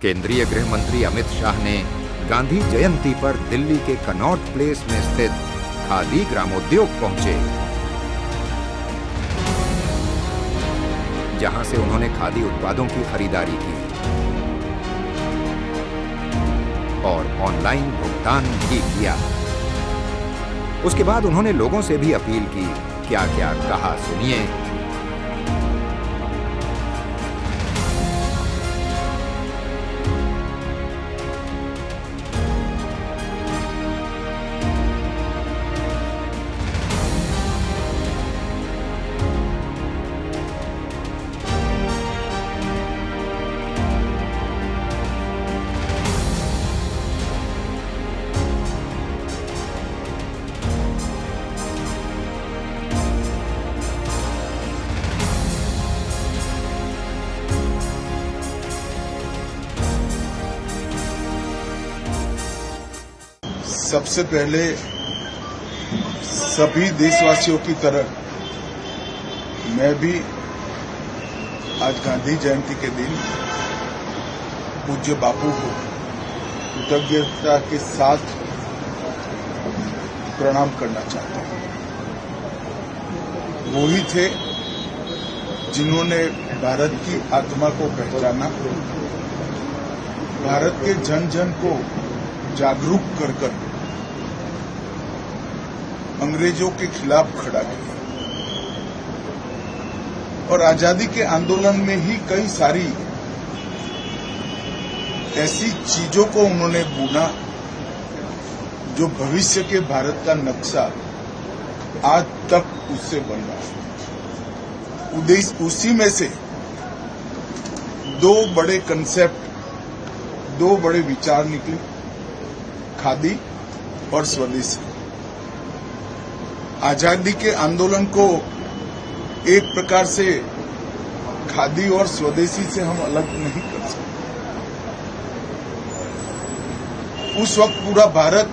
केंद्रीय गृह मंत्री अमित शाह ने गांधी जयंती पर दिल्ली के कनॉट प्लेस में स्थित खादी ग्रामोद्योग पहुंचे, जहां से उन्होंने खादी उत्पादों की खरीदारी की और ऑनलाइन भुगतान भी किया। उसके बाद उन्होंने लोगों से भी अपील की। क्या क्या कहा, सुनिए। सबसे पहले सभी देशवासियों की तरह मैं भी आज गांधी जयंती के दिन पूज्य बापू को कृतज्ञता के साथ प्रणाम करना चाहता हूं। वो ही थे जिन्होंने भारत की आत्मा को पहचाना, भारत के जन जन को जागरूक कर अंग्रेजों के खिलाफ खड़ा किया और आजादी के आंदोलन में ही कई सारी ऐसी चीजों को उन्होंने बुना जो भविष्य के भारत का नक्शा आज तक उससे बन रहा है। उसी में से दो बड़े कंसेप्ट, दो बड़े विचार निकले, खादी और स्वदेशी। आजादी के आंदोलन को एक प्रकार से खादी और स्वदेशी से हम अलग नहीं कर सकते। उस वक्त पूरा भारत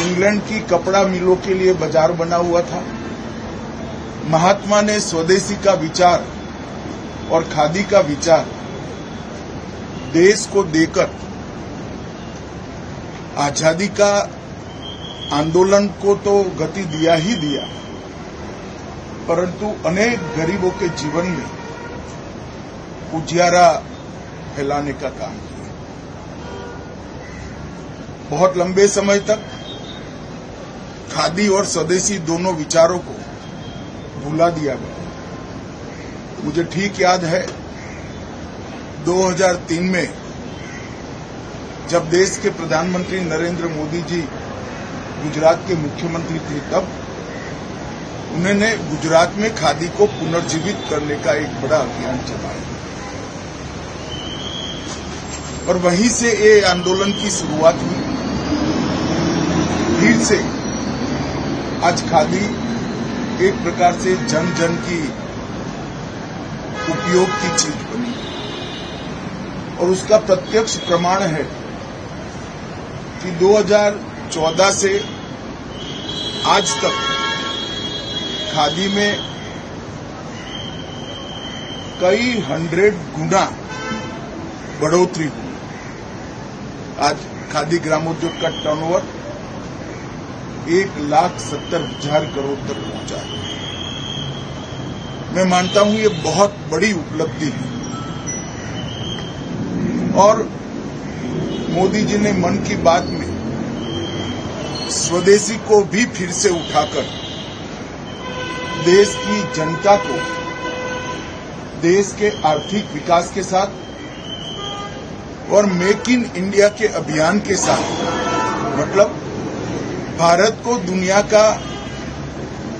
इंग्लैंड की कपड़ा मिलों के लिए बाजार बना हुआ था। महात्मा ने स्वदेशी का विचार और खादी का विचार देश को देकर आजादी का आंदोलन को तो गति दिया ही दिया, परंतु अनेक गरीबों के जीवन में उजियारा फैलाने का काम किया। बहुत लंबे समय तक खादी और स्वदेशी दोनों विचारों को भुला दिया गया। मुझे ठीक याद है 2003 में जब देश के प्रधानमंत्री नरेंद्र मोदी जी गुजरात के मुख्यमंत्री थे, तब उन्होंने गुजरात में खादी को पुनर्जीवित करने का एक बड़ा अभियान चलाया और वहीं से ये आंदोलन की शुरुआत हुई। फिर से आज खादी एक प्रकार से जन जन की उपयोग की चीज बनी और उसका प्रत्यक्ष प्रमाण है कि 2014 से आज तक खादी में कई 100 गुना बढ़ोतरी हुई। आज खादी ग्रामोद्योग का टर्नओवर 1,70,000 करोड़ तक पहुंचा है। मैं मानता हूं ये बहुत बड़ी उपलब्धि है और मोदी जी ने मन की बात में स्वदेशी को भी फिर से उठाकर देश की जनता को देश के आर्थिक विकास के साथ और मेक इन इंडिया के अभियान के साथ, मतलब भारत को दुनिया का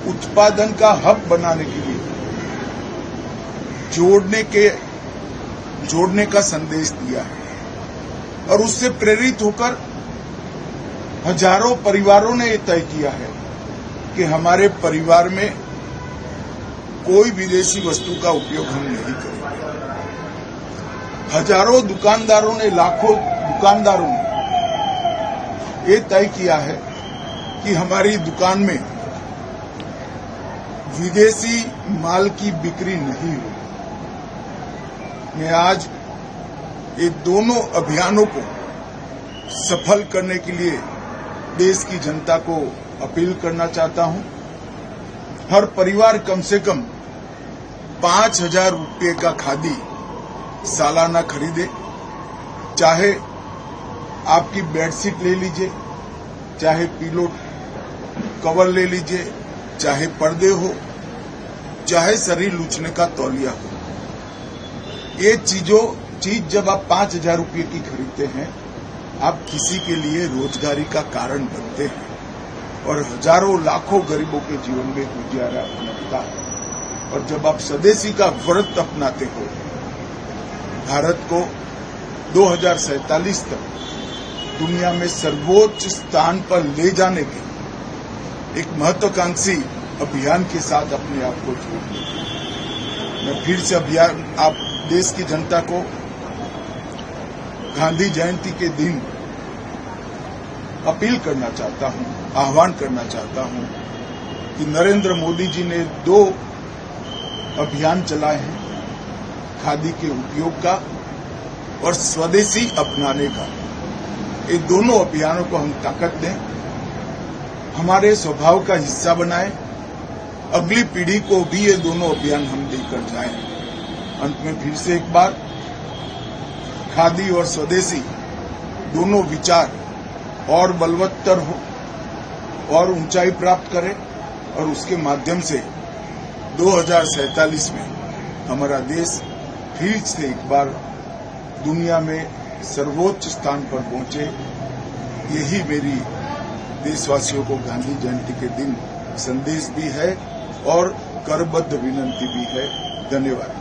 उत्पादन का हब बनाने के लिए जोड़ने का संदेश दिया है और उससे प्रेरित होकर हजारों परिवारों ने यह तय किया है कि हमारे परिवार में कोई विदेशी वस्तु का उपयोग हम नहीं करेंगे। हजारों दुकानदारों ने, लाखों दुकानदारों ने ये तय किया है कि हमारी दुकान में विदेशी माल की बिक्री नहीं होगी। मैं आज ये दोनों अभियानों को सफल करने के लिए देश की जनता को अपील करना चाहता हूं। हर परिवार कम से कम 5,000 रुपये का खादी सालाना खरीदे। चाहे आपकी बेडशीट ले लीजिए, चाहे पिलो कवर ले लीजिए, चाहे पर्दे हो, चाहे शरीर लूचने का तौलिया हो। ये चीज जब आप 5,000 रुपये की खरीदते हैं, आप किसी के लिए रोजगारी का कारण बनते हैं और हजारों लाखों गरीबों के जीवन में गुजारा बनता है। और जब आप स्वदेशी का व्रत अपनाते हो, भारत को 2047 तक दुनिया में सर्वोच्च स्थान पर ले जाने के एक महत्वाकांक्षी अभियान के साथ अपने आप को जोड़ लें। मैं फिर से अभियान आप देश की जनता को गांधी जयंती के दिन अपील करना चाहता हूं, आह्वान करना चाहता हूं कि नरेंद्र मोदी जी ने 2 अभियान चलाए हैं, खादी के उपयोग का और स्वदेशी अपनाने का। ये दोनों अभियानों को हम ताकत दें, हमारे स्वभाव का हिस्सा बनाएं, अगली पीढ़ी को भी ये दोनों अभियान हम देकर जाएं। अंत में फिर से एक बार, खादी और स्वदेशी दोनों विचार और बलवत्तर हो और ऊंचाई प्राप्त करें और उसके माध्यम से 2047 में हमारा देश फिर से एक बार दुनिया में सर्वोच्च स्थान पर पहुंचे। यही मेरी देशवासियों को गांधी जयंती के दिन संदेश भी है और करबद्ध विनंती भी है। धन्यवाद।